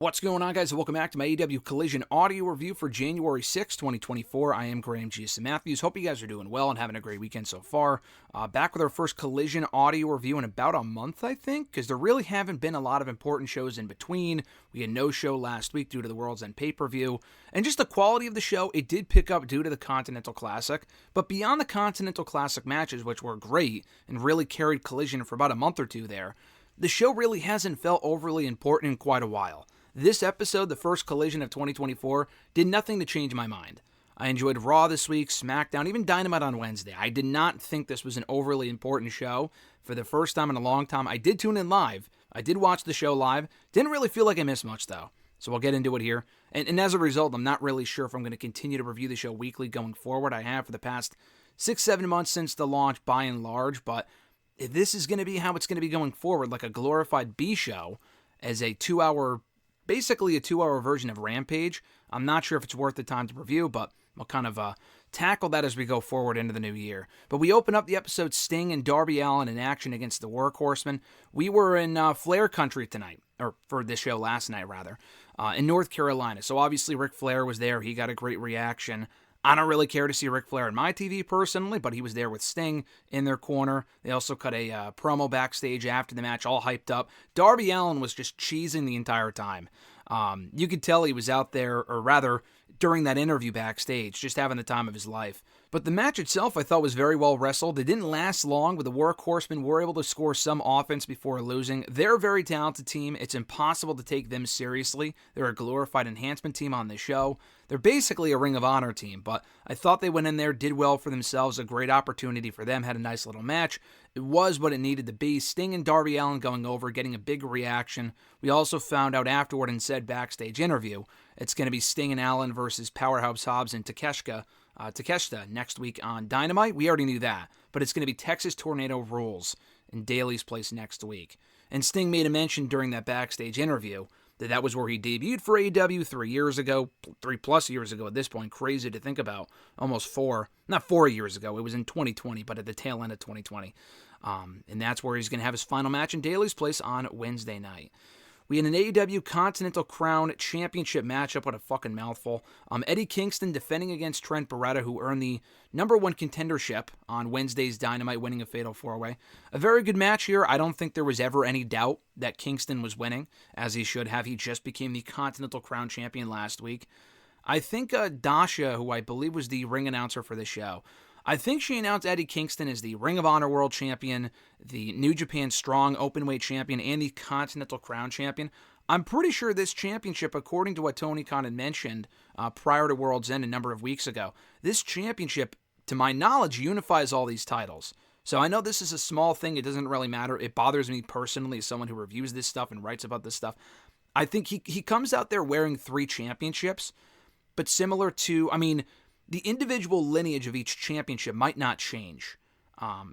What's going on, guys? Welcome back to my AEW Collision audio review for January 6, 2024. I am Graham G.S. Matthews. Hope you guys are doing well and having a great weekend so far. Back with our first Collision audio review in about a month, I think, because there really haven't been a lot of important shows in between. We had no show last week due to the World's End pay-per-view. And just the quality of the show, it did pick up due to the Continental Classic. But beyond the Continental Classic matches, which were great and really carried Collision for about a month or two there, the show really hasn't felt overly important in quite a while. This episode, the first Collision of 2024, did nothing to change my mind. I enjoyed Raw this week, SmackDown, even Dynamite on Wednesday. I did not think this was an overly important show. For the first time in a long time, I did tune in live. I did watch the show live. Didn't really feel like I missed much, though. So I'll get into it here. And as a result, I'm not really sure if I'm going to continue to review the show weekly going forward. I have for the past 6-7 months since the launch, by and large. But if this is going to be how it's going to be going forward, like a glorified B show, as a 2-hour... basically a 2-hour version of Rampage. I'm not sure if it's worth the time to review, but we'll kind of tackle that as we go forward into the new year. But we open up the episode Sting and Darby Allin in action against the Workhorsemen. We were in Flair country tonight, or for this show last night, rather, in North Carolina. So obviously Ric Flair was there. He got a great reaction. I don't really care to see Ric Flair on my TV personally, but he was there with Sting in their corner. They also cut a promo backstage after the match, all hyped up. Darby Allin was just cheesing the entire time. You could tell he was out there, or rather, during that interview backstage, just having the time of his life. But the match itself, I thought, was very well wrestled. It didn't last long, but the Workhorsemen were able to score some offense before losing. They're a very talented team. It's impossible to take them seriously. They're a glorified enhancement team on the show. They're basically a Ring of Honor team, but I thought they went in there, did well for themselves, a great opportunity for them, had a nice little match. It was what it needed to be. Sting and Darby Allin going over, getting a big reaction. We also found out afterward in said backstage interview, it's going to be Sting and Allin versus Powerhouse Hobbs and Takeshita next week on Dynamite. We already knew that, but it's going to be Texas Tornado Rules in Daly's place next week. And Sting made a mention during that backstage interview that was where he debuted for AEW 3 years ago, 3+ years ago at this point. Crazy to think about. Almost not 4 years ago. It was in 2020, but at the tail end of 2020. And that's where he's going to have his final match in Daly's place on Wednesday night. We had an AEW Continental Crown Championship matchup. What a fucking mouthful. Eddie Kingston defending against Trent Beretta, who earned the #1 contendership on Wednesday's Dynamite, winning a Fatal 4-Way. A very good match here. I don't think there was ever any doubt that Kingston was winning, as he should have. He just became the Continental Crown Champion last week. I think Dasha, who I believe was the ring announcer for the show, I think she announced Eddie Kingston as the Ring of Honor World Champion, the New Japan Strong Openweight Champion, and the Continental Crown Champion. I'm pretty sure this championship, according to what Tony Khan had mentioned prior to World's End a number of weeks ago, this championship, to my knowledge, unifies all these titles. So I know this is a small thing. It doesn't really matter. It bothers me personally as someone who reviews this stuff and writes about this stuff. I think he comes out there wearing 3 championships, but similar to, the individual lineage of each championship might not change.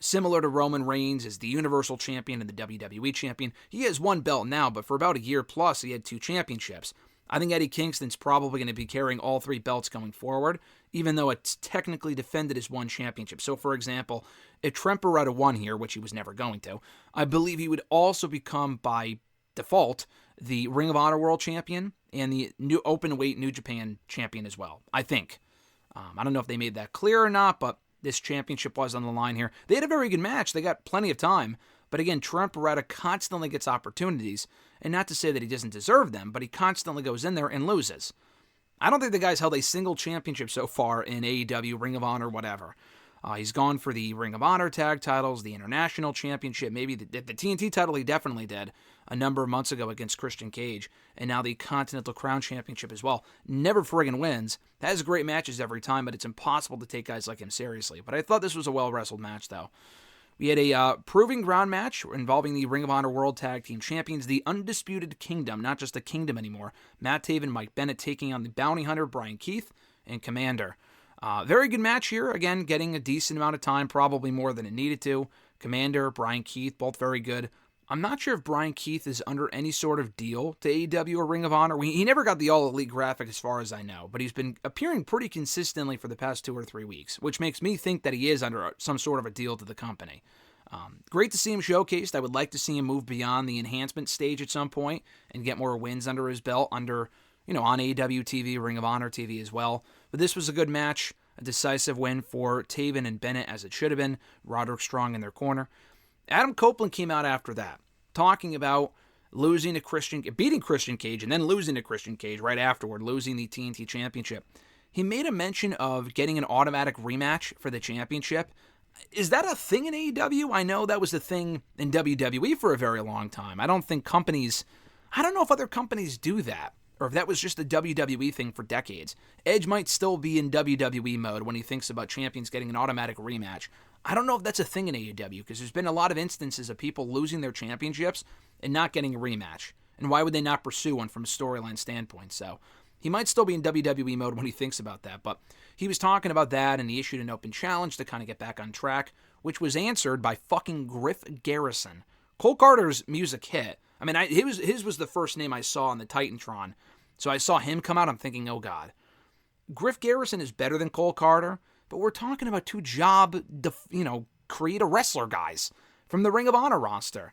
Similar to Roman Reigns as the Universal Champion and the WWE Champion. He has 1 belt now, but for about a year plus, he had 2 championships. I think Eddie Kingston's probably going to be carrying all 3 belts going forward, even though it's technically defended as 1 championship. So, for example, if Trent Beretta won here, which he was never going to, I believe he would also become, by default, the Ring of Honor World Champion and the new Openweight New Japan Champion as well, I think. I don't know if they made that clear or not, but this championship was on the line here. They had a very good match. They got plenty of time. But again, Trent Beretta constantly gets opportunities. And not to say that he doesn't deserve them, but he constantly goes in there and loses. I don't think the guy's held a single championship so far in AEW, Ring of Honor, whatever. He's gone for the Ring of Honor tag titles, the International Championship, maybe the TNT title he definitely did a number of months ago against Christian Cage, and now the Continental Crown Championship as well. Never friggin' wins. Has great matches every time, but it's impossible to take guys like him seriously. But I thought this was a well-wrestled match, though. We had a proving ground match involving the Ring of Honor World Tag Team Champions, the Undisputed Kingdom, not just the Kingdom anymore. Matt Taven and Mike Bennett taking on the Bounty Hunter, Bryan Keith and Komander. Very good match here. Again, getting a decent amount of time, probably more than it needed to. Komander, Bryan Keith, both very good. I'm not sure if Bryan Keith is under any sort of deal to AEW or Ring of Honor. He never got the All Elite graphic as far as I know, but he's been appearing pretty consistently for the past 2 or 3 weeks, which makes me think that he is under some sort of a deal to the company. Great to see him showcased. I would like to see him move beyond the enhancement stage at some point and get more wins under his belt on AEW TV, Ring of Honor TV as well. But this was a good match, a decisive win for Taven and Bennett as it should have been. Roderick Strong in their corner. Adam Copeland came out after that, talking about beating Christian Cage and then losing to Christian Cage right afterward, losing the TNT Championship. He made a mention of getting an automatic rematch for the championship. Is that a thing in AEW? I know that was the thing in WWE for a very long time. I don't know if other companies do that, or if that was just a WWE thing for decades. Edge might still be in WWE mode when he thinks about champions getting an automatic rematch. I don't know if that's a thing in AEW, because there's been a lot of instances of people losing their championships and not getting a rematch. And why would they not pursue one from a storyline standpoint? So he might still be in WWE mode when he thinks about that, but he was talking about that, and he issued an open challenge to kind of get back on track, which was answered by fucking Griff Garrison. Cole Carter's music hit. I mean, his was the first name I saw on the Titantron, so I saw him come out, I'm thinking, oh God. Griff Garrison is better than Cole Carter, but we're talking about two create a wrestler guys from the Ring of Honor roster.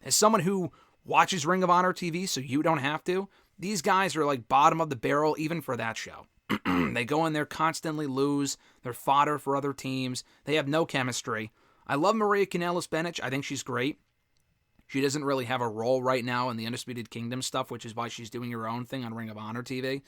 As someone who watches Ring of Honor TV so you don't have to, these guys are like bottom of the barrel even for that show. They go in there, constantly lose. They're fodder for other teams. They have no chemistry. I love Maria Kanellis-Bennett. I think she's great. She doesn't really have a role right now in the Undisputed Kingdom stuff, which is why she's doing her own thing on Ring of Honor TV.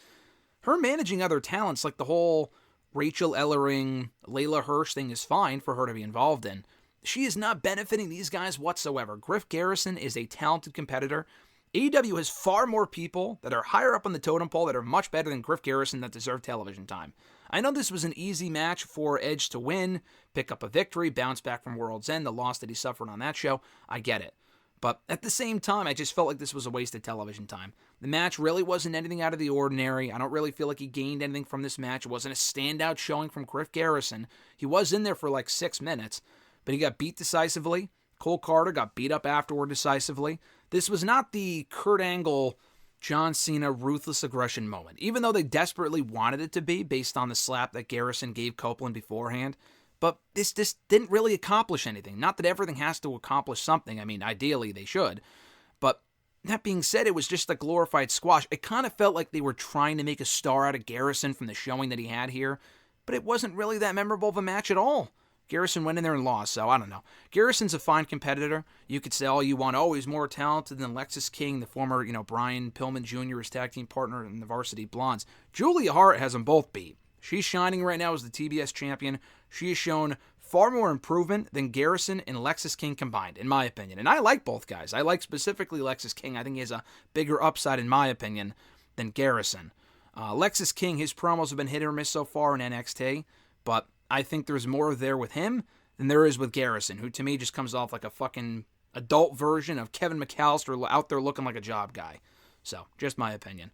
Her managing other talents, like the whole Rachel Ellering, Layla Hirsch thing, is fine for her to be involved in. She is not benefiting these guys whatsoever. Griff Garrison is a talented competitor. AEW has far more people that are higher up on the totem pole that are much better than Griff Garrison that deserve television time. I know this was an easy match for Edge to win, pick up a victory, bounce back from World's End, the loss that he suffered on that show. I get it. But at the same time, I just felt like this was a waste of television time. The match really wasn't anything out of the ordinary. I don't really feel like he gained anything from this match. It wasn't a standout showing from Griff Garrison. He was in there for like 6 minutes, but he got beat decisively. Cole Carter got beat up afterward decisively. This was not the Kurt Angle, John Cena ruthless aggression moment, even though they desperately wanted it to be based on the slap that Garrison gave Copeland beforehand. But this didn't really accomplish anything. Not that everything has to accomplish something. I mean, ideally they should. But that being said, it was just a glorified squash. It kind of felt like they were trying to make a star out of Garrison from the showing that he had here. But it wasn't really that memorable of a match at all. Garrison went in there and lost, so I don't know. Garrison's a fine competitor. You could say all you want. Oh, he's more talented than Lexis King, the former, Brian Pillman Jr., his tag team partner in the Varsity Blondes. Julia Hart has them both beat. She's shining right now as the TBS champion. She has shown far more improvement than Garrison and Lexis King combined, in my opinion. And I like both guys. I like specifically Lexis King. I think he has a bigger upside, in my opinion, than Garrison. Lexis King, his promos have been hit or miss so far in NXT, but I think there's more there with him than there is with Garrison, who to me just comes off like a fucking adult version of Kevin McAllister out there looking like a job guy. So, just my opinion.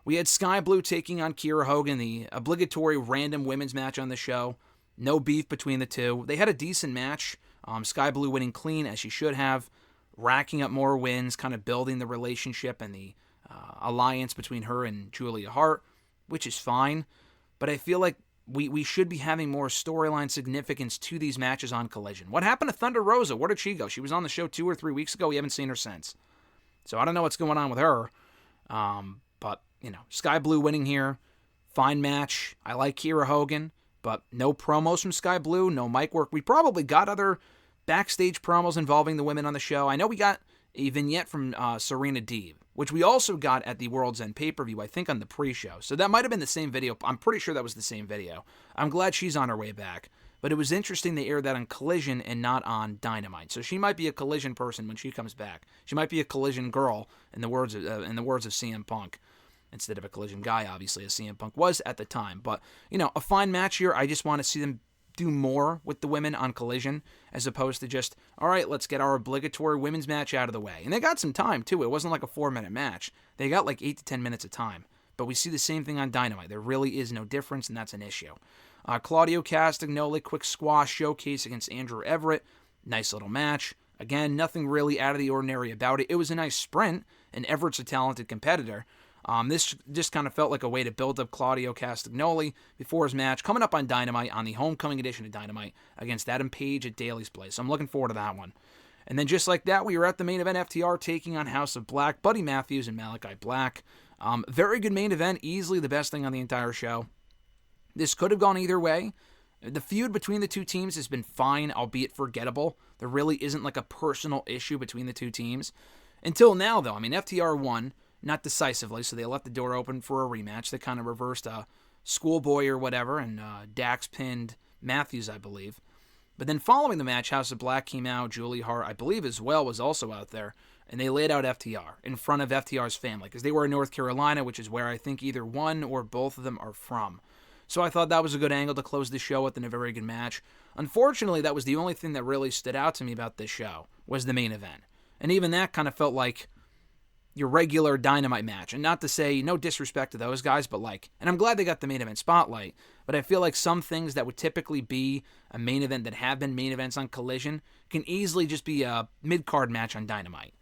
We had Skye Blue taking on Kiera Hogan, the obligatory random women's match on the show. No beef between the two. They had a decent match. Skye Blue winning clean, as she should have, racking up more wins, kind of building the relationship and the alliance between her and Julia Hart, which is fine. But I feel like we should be having more storyline significance to these matches on Collision. What happened to Thunder Rosa? Where did she go? She was on the show 2 or 3 weeks ago. We haven't seen her since. So I don't know what's going on with her. But, Skye Blue winning here. Fine match. I like Kiera Hogan, but no promos from Skye Blue, no mic work. We probably got other backstage promos involving the women on the show. I know we got a vignette from Serena Deeb, which we also got at the World's End pay-per-view, I think on the pre-show. So that might have been the same video. I'm pretty sure that was the same video. I'm glad she's on her way back. But it was interesting they aired that on Collision and not on Dynamite. So she might be a Collision person when she comes back. She might be a Collision girl, in the words of CM Punk, instead of a Collision guy, obviously, as CM Punk was at the time. But, a fine match here. I just want to see them do more with the women on Collision, as opposed to just, all right, let's get our obligatory women's match out of the way. And they got some time, too. It wasn't like a 4-minute match. They got like 8 to 10 minutes of time. But we see the same thing on Dynamite. There really is no difference, and that's an issue. Claudio Castagnoli, quick squash showcase against Andrew Everett. Nice little match. Again, nothing really out of the ordinary about it. It was a nice sprint, and Everett's a talented competitor. This just kind of felt like a way to build up Claudio Castagnoli before his match coming up on Dynamite, on the homecoming edition of Dynamite, against Adam Page at Daly's Place. So I'm looking forward to that one. And then just like that, we were at the main event, FTR taking on House of Black, Buddy Matthews and Malachi Black. Very good main event, easily the best thing on the entire show. This could have gone either way. The feud between the two teams has been fine, albeit forgettable. There really isn't like a personal issue between the two teams. Until now, though, I mean, FTR won, not decisively, so they left the door open for a rematch. They kind of reversed Schoolboy or whatever, and Dax pinned Matthews, I believe. But then following the match, House of Black came out, Julie Hart, I believe as well, was also out there, and they laid out FTR in front of FTR's family, because they were in North Carolina, which is where I think either one or both of them are from. So I thought that was a good angle to close the show with in a very good match. Unfortunately, that was the only thing that really stood out to me about this show, was the main event. And even that kind of felt like your regular Dynamite match. And not to say, no disrespect to those guys, but like, and I'm glad they got the main event spotlight, but I feel like some things that would typically be a main event that have been main events on Collision can easily just be a mid-card match on Dynamite.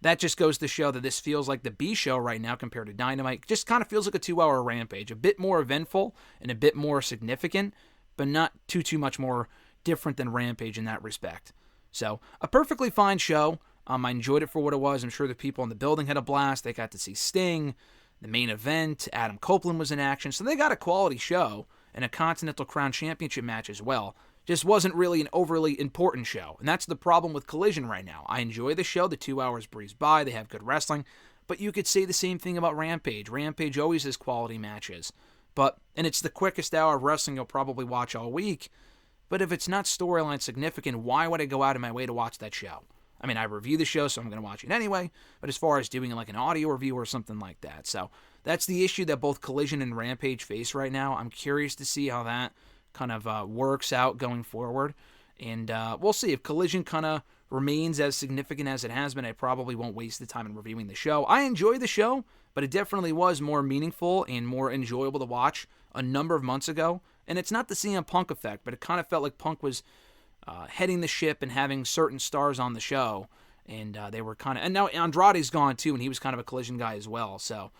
That just goes to show that this feels like the B show right now compared to Dynamite. Just kind of feels like a 2-hour Rampage. A bit more eventful and a bit more significant, but not too much more different than Rampage in that respect. So, a perfectly fine show. I enjoyed it for what it was. I'm sure the people in the building had a blast. They got to see Sting, the main event. Adam Copeland was in action. So they got a quality show and a Continental Crown Championship match as well. Just wasn't really an overly important show. And that's the problem with Collision right now. I enjoy the show. The 2 hours breeze by. They have good wrestling. But you could say the same thing about Rampage. Rampage always has quality matches. And it's the quickest hour of wrestling you'll probably watch all week. But if it's not storyline significant, why would I go out of my way to watch that show? I mean, I review the show, so I'm going to watch it anyway. But as far as doing like an audio review or something like that. So that's the issue that both Collision and Rampage face right now. I'm curious to see how that kind of works out going forward. And we'll see. If Collision kind of remains as significant as it has been, I probably won't waste the time in reviewing the show. I enjoy the show, but it definitely was more meaningful and more enjoyable to watch a number of months ago. And it's not the CM Punk effect, but it kind of felt like Punk was heading the ship and having certain stars on the show. And they were kind of... And now Andrade's gone too, and he was kind of a Collision guy as well. So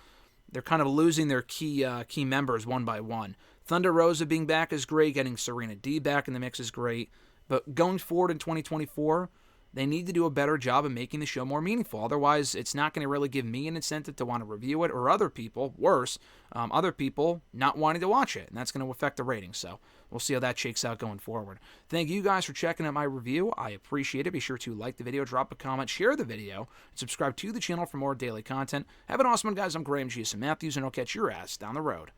they're kind of losing their key members one by one. Thunder Rosa being back is great. Getting Serena D back in the mix is great. But going forward in 2024, they need to do a better job of making the show more meaningful. Otherwise, it's not going to really give me an incentive to want to review it, or other people, worse, other people not wanting to watch it. And that's going to affect the ratings. So we'll see how that shakes out going forward. Thank you guys for checking out my review. I appreciate it. Be sure to like the video, drop a comment, share the video, and subscribe to the channel for more daily content. Have an awesome one, guys. I'm Graham G. Matthews, and I'll catch your ass down the road.